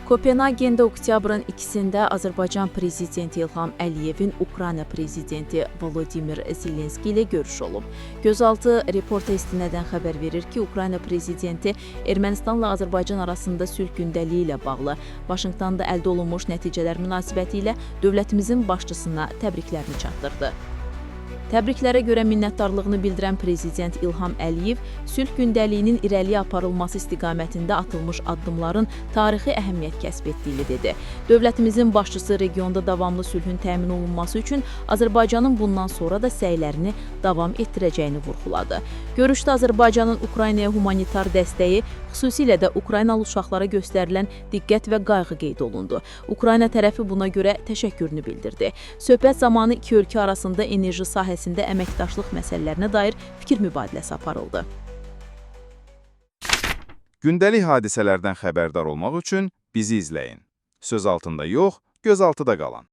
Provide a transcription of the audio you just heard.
Kopenhagendə oktyabrın 2-də Azərbaycan Prezidenti İlham Əliyevin Ukrayna Prezidenti Volodimir Zelenski ilə görüş olub. Gözaltı reporta istinədən xəbər verir ki, Ukrayna Prezidenti Ermənistanla Azərbaycan arasında sülh gündəliyi ilə bağlı Vaşinqtonda əldə olunmuş nəticələr münasibəti ilə dövlətimizin başçısına təbriklərini çatdırdı. Təbriklərə görə minnətdarlığını bildirən Prezident İlham Əliyev, sülh gündəliyinin irəliyə aparılması istiqamətində atılmış addımların tarixi əhəmiyyət kəsb etdiyini dedi. Dövlətimizin başçısı regionda davamlı sülhün təmin olunması üçün Azərbaycanın bundan sonra da səylərini davam etdirəcəyini vurğuladı. Görüşdə Azərbaycanın Ukraynaya humanitar dəstəyi, xüsusilə də Ukraynalı uşaqlara göstərilən diqqət və qayğı qeyd olundu. Ukrayna tərəfi buna görə təşəkkürünü bildirdi. Söhbət zamanı iki ölkə arasında enerji sahəsində əməkdaşlıq məsələlərinə dair fikir mübadiləsi aparıldı. Gündəlik hadisələrdən xəbərdar olmaq üçün bizi izləyin. Söz altında yox, göz altıda qalın.